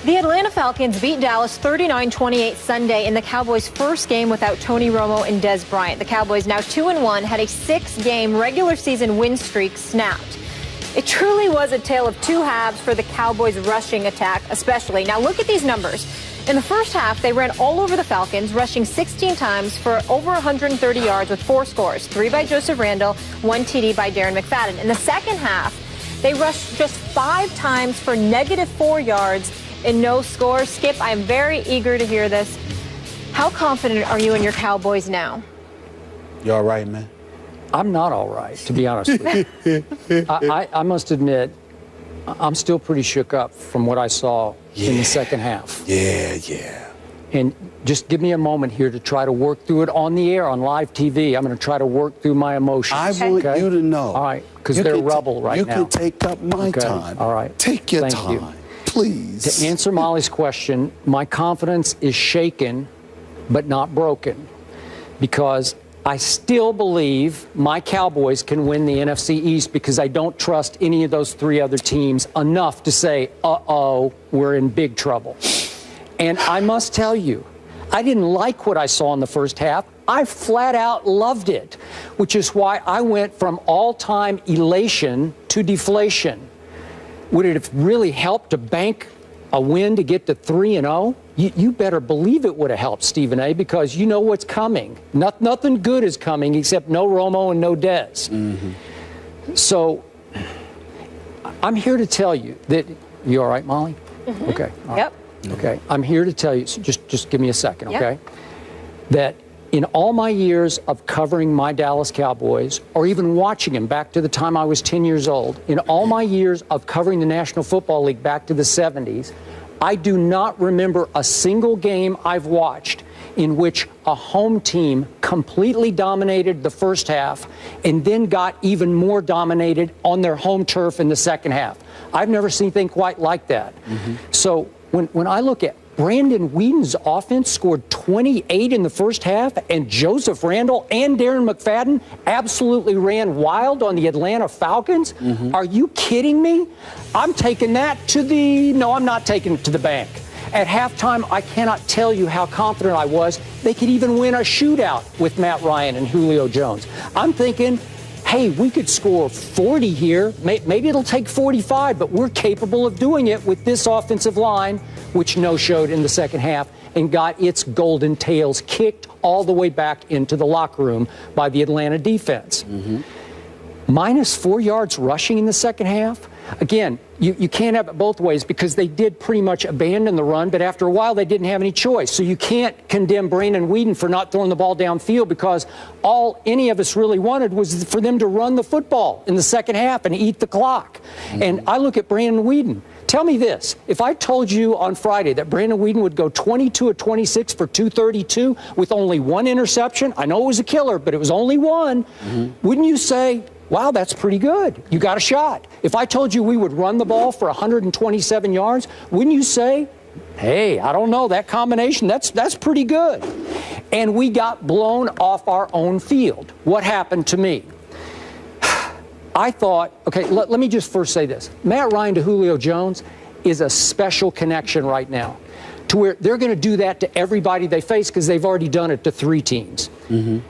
The Atlanta Falcons beat Dallas 39-28 Sunday in the Cowboys' first game without Tony Romo and Dez Bryant. The Cowboys, now 2-1, had a 6-game regular season win streak snapped. It truly was a tale of two halves for the Cowboys' rushing attack, especially. Now look at these numbers. In the first half, they ran all over the Falcons, rushing 16 times for over 130 yards with 4 scores, 3 by Joseph Randle, 1 TD by Darren McFadden. In the second half, they rushed just 5 times for -4 yards and no score. Skip, I am very eager to hear this. How confident are you in your Cowboys now? You all right, man? I'm not all right, to be honest with you. I must admit, I'm still pretty shook up from what I saw in the second half. Yeah. And just give me a moment here to try to work through it on the air, on live TV. I'm going to try to work through my emotions. I want you to know. All right, because they're rubble right now. You can take up my time. All right. Take your Thank time. you. Please. To answer Molly's question, my confidence is shaken but not broken because I still believe my Cowboys can win the NFC East because I don't trust any of those 3 other teams enough to say, uh-oh, we're in big trouble. And I must tell you, I didn't like what I saw in the first half. I flat out loved it, which is why I went from all-time elation to deflation. Would it have really helped to bank a win to get to 3-0? You better believe it would have helped, Stephen A., because you know what's coming. Nothing good is coming except no Romo and no Dez. Mm-hmm. So I'm here to tell you that you all right, Molly? Mm-hmm. Okay. All right. Yep. Okay. I'm here to tell you. So just give me a second, okay? That in all my years of covering my Dallas Cowboys, or even watching them back to the time I was 10 years old, in all my years of covering the National Football League back to the 70s, I do not remember a single game I've watched in which a home team completely dominated the first half and then got even more dominated on their home turf in the second half. I've never seen anything quite like that. Mm-hmm. So when I look at Brandon Whedon's offense scored 28 in the first half, and Joseph Randle and Darren McFadden absolutely ran wild on the Atlanta Falcons. Mm-hmm. Are you kidding me? I'm taking that to the... No, I'm not taking it to the bank. At halftime, I cannot tell you how confident I was they could even win a shootout with Matt Ryan and Julio Jones. I'm thinking, hey, we could score 40 here. Maybe it'll take 45, but we're capable of doing it with this offensive line, which no-showed in the second half and got its golden tails kicked all the way back into the locker room by the Atlanta defense. Mm-hmm. -4 yards rushing in the second half. Again, you can't have it both ways because they did pretty much abandon the run, but after a while they didn't have any choice. So you can't condemn Brandon Whedon for not throwing the ball downfield because all any of us really wanted was for them to run the football in the second half and eat the clock. Mm-hmm. And I look at Brandon Whedon. Tell me this, if I told you on Friday that Brandon Whedon would go 22 of 26 for 232 with only 1 interception, I know it was a killer, but it was only 1, wouldn't you say, wow, that's pretty good. You got a shot. If I told you we would run the ball for 127 yards, wouldn't you say, hey, I don't know, that combination, that's pretty good. And we got blown off our own field. What happened to me? I thought, okay, let me just first say this. Matt Ryan to Julio Jones is a special connection right now to where they're going to do that to everybody they face because they've already done it to 3 teams. Mm-hmm.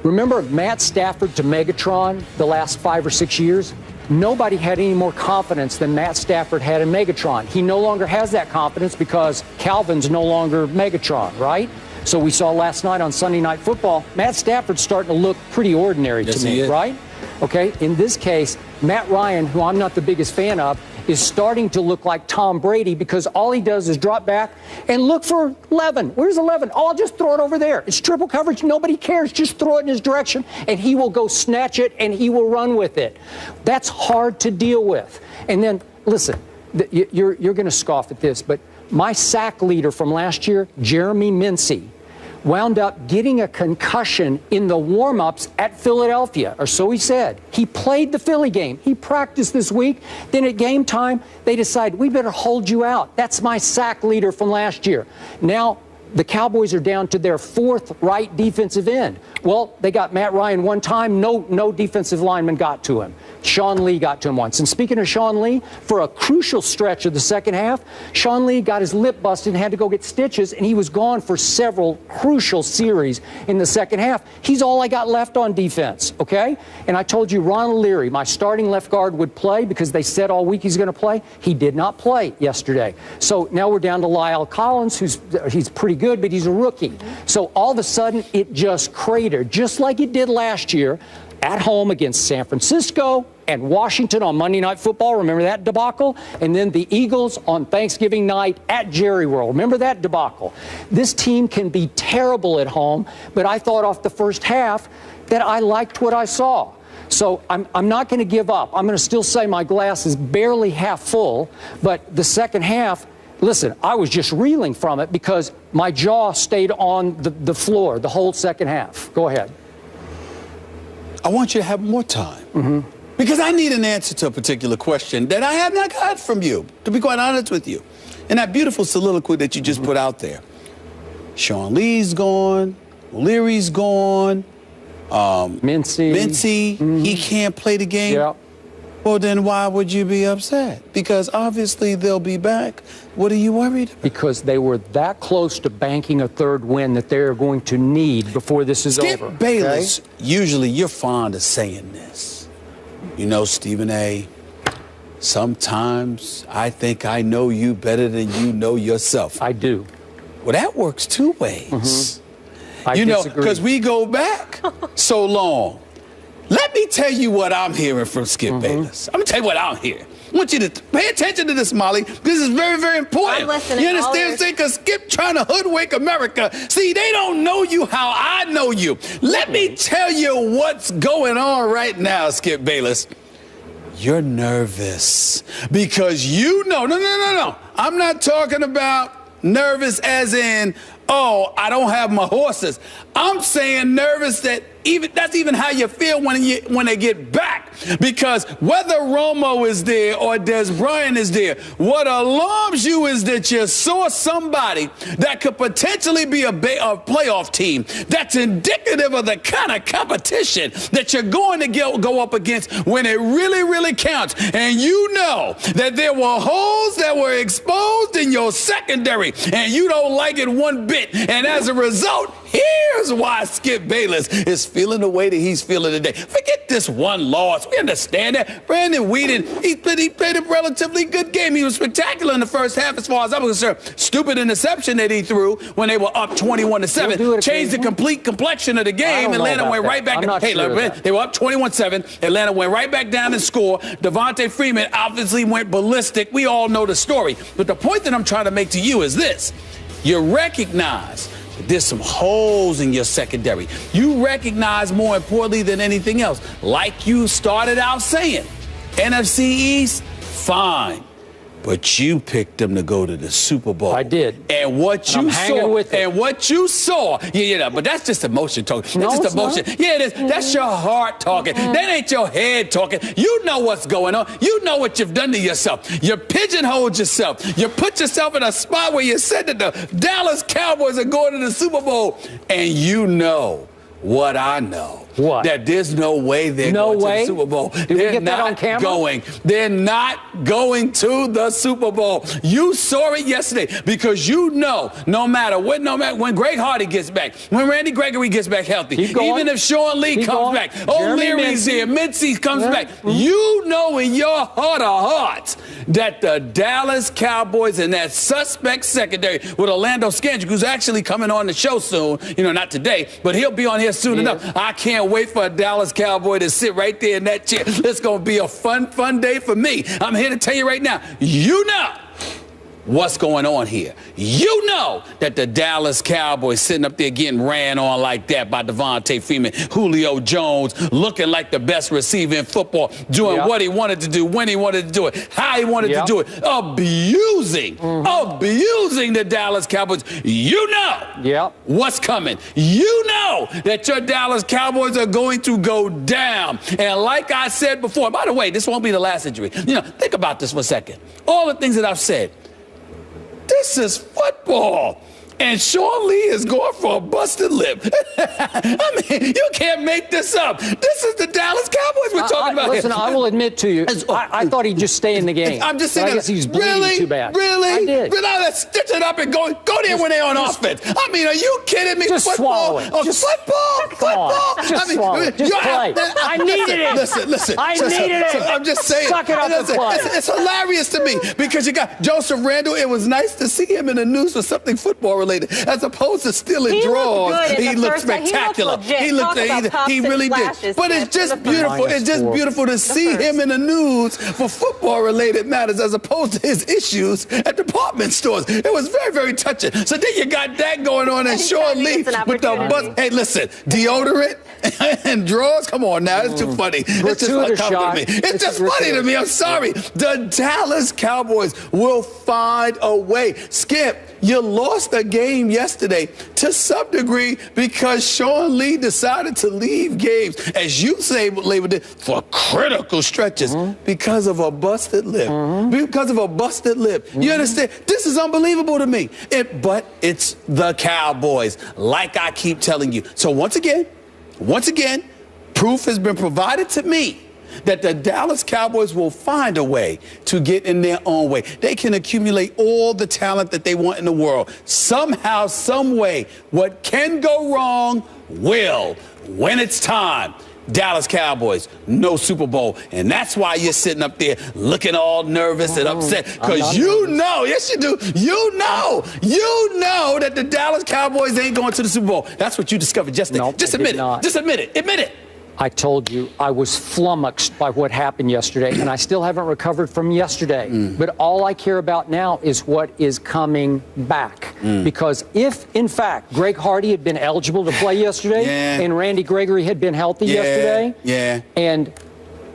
Remember Matt Stafford to Megatron the last 5 or 6 years? Nobody had any more confidence than Matt Stafford had in Megatron. He no longer has that confidence because Calvin's no longer Megatron, right? So we saw last night on Sunday Night Football, Matt Stafford's starting to look pretty ordinary to me, right? Okay, in this case, Matt Ryan, who I'm not the biggest fan of, is starting to look like Tom Brady because all he does is drop back and look for 11. Where's 11? Oh, I'll just throw it over there. It's triple coverage. Nobody cares. Just throw it in his direction, and he will go snatch it, and he will run with it. That's hard to deal with. And then, listen, you're going to scoff at this, but my sack leader from last year, Jeremy Mincey, wound up getting a concussion in the warm-ups at Philadelphia, or so he said. He played the Philly game. He practiced this week. Then at game time, they decided, we better hold you out. That's my sack leader from last year. Now, the Cowboys are down to their fourth right defensive end. Well, they got Matt Ryan one time. No defensive lineman got to him. Sean Lee got to him once. And speaking of Sean Lee, for a crucial stretch of the second half, Sean Lee got his lip busted and had to go get stitches, and he was gone for several crucial series in the second half. He's all I got left on defense, okay? And I told you Ronald Leary, my starting left guard, would play because they said all week he's going to play. He did not play yesterday. So now we're down to Lyle Collins, he's pretty good, but he's a rookie. So all of a sudden, it just cratered, just like it did last year at home against San Francisco and Washington on Monday Night Football. Remember that debacle? And then the Eagles on Thanksgiving night at Jerry World. Remember that debacle? This team can be terrible at home, but I thought off the first half that I liked what I saw. So I'm not going to give up. I'm going to still say my glass is barely half full, but the second half, listen, I was just reeling from it because my jaw stayed on the floor the whole second half. Go ahead. I want you to have more time. Because I need an answer to a particular question that I have not got from you, to be quite honest with you. And that beautiful soliloquy that you just put out there. Sean Lee's gone. Leary's gone. Mincy, he can't play the game. Yeah. Well, then why would you be upset? Because obviously they'll be back. What are you worried about? Because they were that close to banking a third win that they're going to need before this is over. Skip Bayless, usually you're fond of saying this. You know, Stephen A., sometimes I think I know you better than you know yourself. I do. Well, that works two ways. I you know, disagree. because we go back so long. Let me tell you what I'm hearing from Skip Bayless. I'm going to tell you what I'm hearing. I want you to pay attention to this, Molly. This is very, very important. I'm listening. You understand? Because Skip trying to hoodwink America. See, they don't know you how I know you. Let me tell you what's going on right now, Skip Bayless. You're nervous because you know. No. I'm not talking about nervous as in, oh, I don't have my horses. I'm saying nervous that that's even how you feel when they get back. Because whether Romo is there or Des Bryant is there, what alarms you is that you saw somebody that could potentially be a playoff team that's indicative of the kind of competition that you're going to go up against when it really, really counts. And you know that there were holes that were exposed in your secondary, and you don't like it one bit. And as a result, here's why Skip Bayless is feeling the way that he's feeling today. Forget this one loss. We understand that. Brandon Weeden, he played a relatively good game. He was spectacular in the first half as far as I'm concerned. Stupid interception that he threw when they were up 21-7. Changed the complete complexion of the game. Atlanta went right back. They were up 21-7. Atlanta went right back down and scored. Devontae Freeman obviously went ballistic. We all know the story. But the point that I'm trying to make to you is this. You recognize there's some holes in your secondary. You recognize, more importantly than anything else, like you started out saying, NFC East, fine. But you picked them to go to the Super Bowl. I did. And what you saw, yeah, but that's just emotion talking. That's just emotion. Yeah, it is. That's your heart talking. That ain't your head talking. You know what's going on. You know what you've done to yourself. You pigeonholed yourself. You put yourself in a spot where you said that the Dallas Cowboys are going to the Super Bowl. And you know what I know. What? That there's no way they're going to the Super Bowl. Did we get that on camera? They're not going to the Super Bowl. You saw it yesterday because you know no matter when Greg Hardy gets back, when Randy Gregory gets back healthy, even if Sean Lee comes back, O'Leary's there, Mincy comes back, you know in your heart of hearts that the Dallas Cowboys and that suspect secondary with Orlando Scandrick, who's actually coming on the show soon, not today, but he'll be on here soon enough. I can't wait for a Dallas Cowboy to sit right there in that chair. It's going to be a fun day for me. I'm here to tell you right now, you know what's going on here. You know that the Dallas Cowboys sitting up there getting ran on like that by Devontae Freeman, Julio Jones, looking like the best receiver in football, doing what he wanted to do, when he wanted to do it, how he wanted to do it, abusing the Dallas Cowboys. You know what's coming. You know that your Dallas Cowboys are going to go down. And like I said before, by the way, this won't be the last injury. Think about this for a second. All the things that I've said. This is football. and Sean Lee is going for a busted lip. I mean, you can't make this up. This is the Dallas Cowboys we're talking about. Listen, I will admit to you, I thought he'd just stay in the game. I'm just saying, I guess he's bleeding too bad. Really? I did. But now let's stitch it up and go there when they're on offense. I mean, are you kidding me? Just swallow it. Football. Just swallow it. Just play. I needed it. Listen. I needed it. I'm just saying. Suck it up and play. It's hilarious to me because you got Joseph Randle. It was nice to see him in the news for something football related, as opposed to stealing draws. He looked spectacular. He really did. But it's just beautiful. It's just beautiful to see him in the news for football related matters, as opposed to his issues at department stores. It was very, very touching. So then you got that going on, and Sean Lee with the bus. Hey, listen, deodorant and drawers. Come on now, it's too funny. It's just uncomfortable to me. It's just funny to me. I'm sorry. The Dallas Cowboys will find a way. Skip, you lost a game yesterday to some degree because Sean Lee decided to leave games, as you say, labeled it, for critical stretches because of a busted lip. Because of a busted lip. You understand? This is unbelievable to me. But it's the Cowboys, like I keep telling you. So once again, proof has been provided to me that the Dallas Cowboys will find a way to get in their own way. They can accumulate all the talent that they want in the world. Somehow, some way, what can go wrong will, when it's time. Dallas Cowboys, no Super Bowl. And that's why you're sitting up there looking all nervous and upset. Because you know, yes you do, you know that the Dallas Cowboys ain't going to the Super Bowl. That's what you discovered yesterday. Nope, just admit it. Just admit it. Admit it. I told you I was flummoxed by what happened yesterday, and I still haven't recovered from yesterday. But all I care about now is what is coming back. Because if, in fact, Greg Hardy had been eligible to play yesterday, and Randy Gregory had been healthy yesterday, and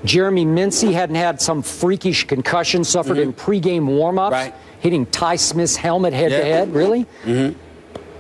Jeremy Mincey hadn't had some freakish concussion suffered in pregame warm-ups, hitting Ty Smith's helmet head-to-head, really?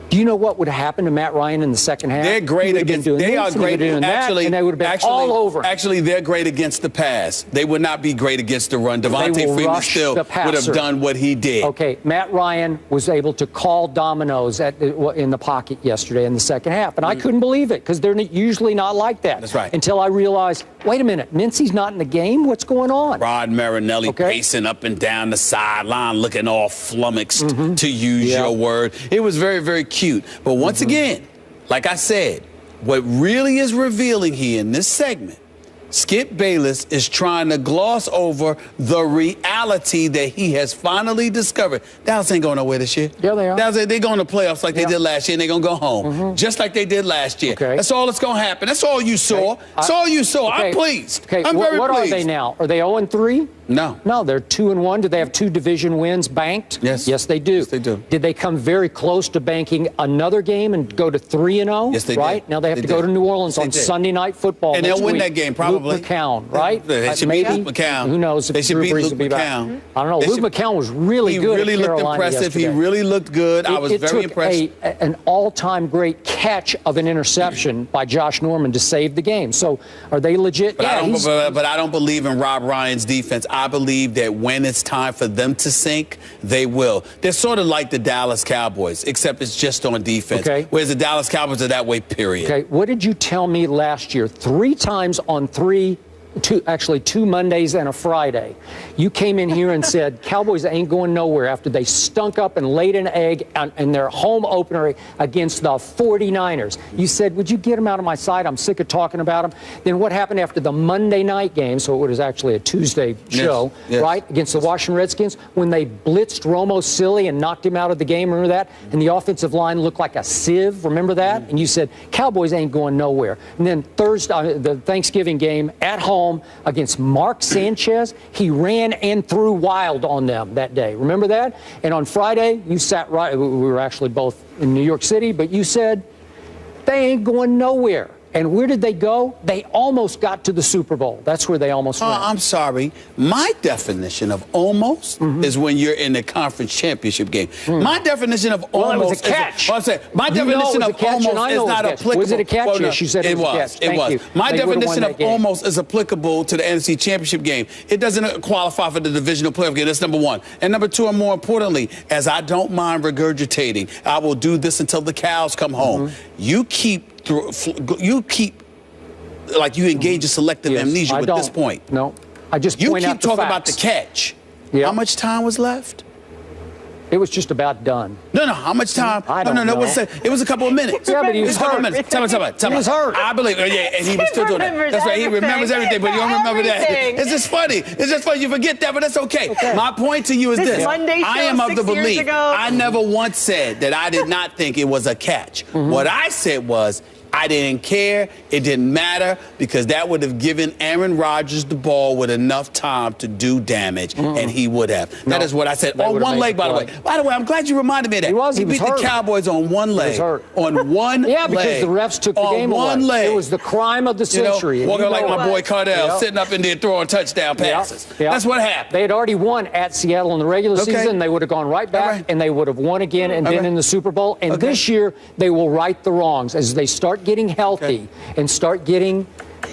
Do you know what would have happened to Matt Ryan in the second half? They're great against. They are great. Actually, and they would have been all over. Actually, they're great against the pass. They would not be great against the run. Devontae Freeman still would have done what he did. Okay, Matt Ryan was able to call dominoes in the pocket yesterday in the second half, and I couldn't believe it because they're usually not like that. That's right. Until I realized, wait a minute, Mincey's not in the game. What's going on? Rod Marinelli pacing up and down the sideline, looking all flummoxed, to use your word. It was very, very cute. But once again, like I said, what really is revealing here in this segment, Skip Bayless is trying to gloss over the reality that he has finally discovered. Dallas ain't going nowhere this year. Yeah, they are. Dallas, they're going to playoffs like they did last year, and they're going to go home, just like they did last year. Okay. That's all that's going to happen. That's all you saw. That's all you saw. I'm pleased. Okay. I'm very pleased. What are they now? Are they 0-3? No. No, they're 2-1. Do they have 2 division wins banked? Yes. Yes, they do. Yes, they do. Did they come very close to banking another game and go to 3-0? Yes, they did. Right? Now they have to go to New Orleans on Sunday Night Football. And they'll win that game, probably. Luke McCown, right? They should beat Luke McCown. Who knows if they should beat Luke McCown. I don't know. Luke McCown was really good. He really looked impressive. Yesterday. He really looked good. I was very impressed. It took an all-time great catch of an interception by Josh Norman to save the game. So are they legit? But I don't believe in Rob Ryan's defense. I believe that when it's time for them to sink, they will. They're sort of like the Dallas Cowboys, except it's just on defense. Okay. Whereas the Dallas Cowboys are that way, period. Okay. What did you tell me last year? 3 times on 2 Mondays and a Friday. You came in here and said Cowboys ain't going nowhere after they stunk up and laid an egg in their home opener against the 49ers. You said, would you get them out of my sight? I'm sick of talking about them. Then what happened after the Monday night game, so it was actually a Tuesday show, right, against the Washington Redskins, when they blitzed Romo silly and knocked him out of the game, remember that? And the offensive line looked like a sieve, remember that? And you said, Cowboys ain't going nowhere. And then Thursday, the Thanksgiving game at home, against Mark Sanchez, he ran and threw wild on them that day. Remember that? And on Friday, you sat right. We were actually both in New York City, but you said they ain't going nowhere. And where did they go? They almost got to the Super Bowl. That's where they almost went. I'm sorry. My definition of almost is when you're in the conference championship game. My definition of almost it was a catch. My definition of almost is not applicable. Was it a catch? Well, no, Yes, you said it was a catch. It was. My definition of almost is applicable to the NFC championship game. It doesn't qualify for the divisional playoff game. That's number one. And number two, and more importantly, as I don't mind regurgitating, I will do this until the cows come home. You keep like you engage in selective amnesia at this point. No, I just you point keep out the talking facts. about the catch. Yeah. How much time was left? It was just about done. No. How much time? I don't know. It was a couple of minutes. Yeah, but he was a couple of hurt. minutes. Tell me. He was hurt. I believe. Yeah, and he was still doing that. That's right. He remembers everything, but you don't remember that. It's just funny. It's just funny. You forget that, but that's okay. My point to you is this. Monday show I am of the 6 years belief. ago. I never once said that I did not think it was a catch. What I said was, I didn't care. It didn't matter because that would have given Aaron Rodgers the ball with enough time to do damage, and he would have. That is what I said. On one leg, by the way. By the way, I'm glad you reminded me of that. He beat hurt. The Cowboys on one leg. He was hurt. On one leg. Yeah, because the refs took the game away. On one leg. It was the crime of the century. Walking like my boy Cardell, sitting up in there throwing touchdown passes. Yep. That's what happened. They had already won at Seattle in the regular season. They would have gone right back, and they would have won again and been in the Super Bowl. And this year, they will right the wrongs as they start getting healthy and start getting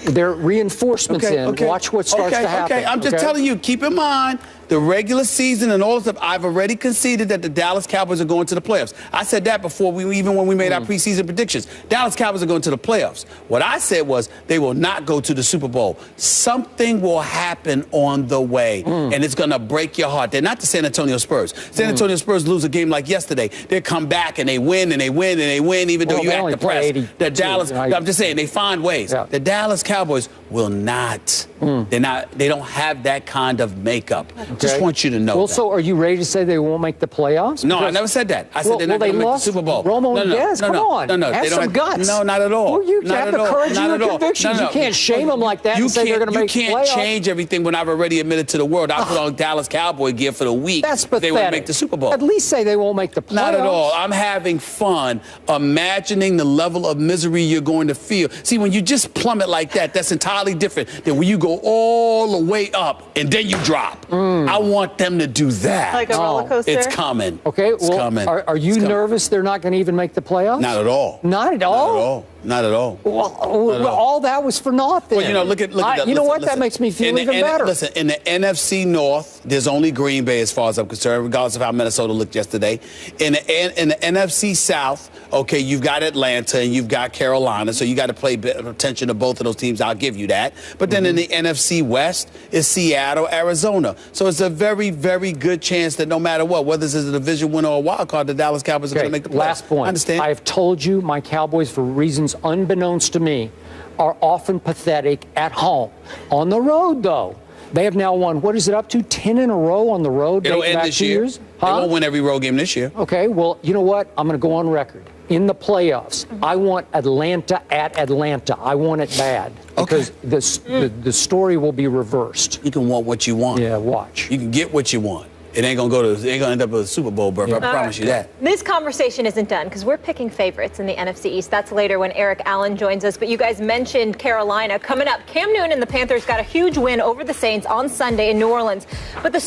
their reinforcements in. Watch what starts to happen. I'm just telling you, keep in mind, the regular season and all this stuff, I've already conceded that the Dallas Cowboys are going to the playoffs. I said that before, even when we made our preseason predictions. Dallas Cowboys are going to the playoffs. What I said was they will not go to the Super Bowl. Something will happen on the way, and it's going to break your heart. They're not the San Antonio Spurs. San Antonio Spurs lose a game like yesterday. They come back and they win and they win and they win, even though you act depressed. The Dallas, I'm just saying, they find ways. Yeah. The Dallas Cowboys will not. They don't have that kind of makeup. Just want you to know. Well, that. so are you ready to say they won't make the playoffs? No, I never said that. I said they're not going to make the Super Bowl. Romo and Dez, come on. No, have they don't some guts. No, not at all. Well, you have the courage and your convictions. You can't shame them like that and say they're going to make the playoffs. You can't change everything when I've already admitted to the world. I put on Dallas Cowboy gear for the week. That's pathetic. They won't make the Super Bowl. At least say they won't make the playoffs. Not at all. I'm having fun imagining the level of misery you're going to feel. See, when you just plummet like that, that's entirely different than when you go all the way up and then you drop. I want them to do that. Like a roller coaster? It's coming. Okay, it's coming. Are you nervous they're not going to even make the playoffs? Not at all. Not at all? Not at all. Well, all that was for naught then. Well, look at that. You know what? That makes me feel even better. Listen, in the NFC North, there's only Green Bay as far as I'm concerned, regardless of how Minnesota looked yesterday. In the NFC South, okay, you've got Atlanta and you've got Carolina, so you got to pay attention to both of those teams. I'll give you that. But then in the NFC West is Seattle, Arizona. So it's a very, very good chance that no matter what, whether this is a division winner or a wild card, the Dallas Cowboys are going to make the playoffs. Last point. I understand. I have told you my Cowboys, for reasons unbeknownst to me, are often pathetic at home. On the road, though, they have now won, what is it up to, 10 in a row on the road? It'll end this year. They won't win every road game this year. Okay, well, you know what? I'm going to go on record. In the playoffs, I want Atlanta at Atlanta. I want it bad. Because the story will be reversed. You can want what you want. Yeah, watch. You can get what you want. It ain't gonna end up with a Super Bowl berth. I promise you that. This conversation isn't done because we're picking favorites in the NFC East. That's later when Eric Allen joins us. But you guys mentioned Carolina coming up. Cam Newton and the Panthers got a huge win over the Saints on Sunday in New Orleans. But the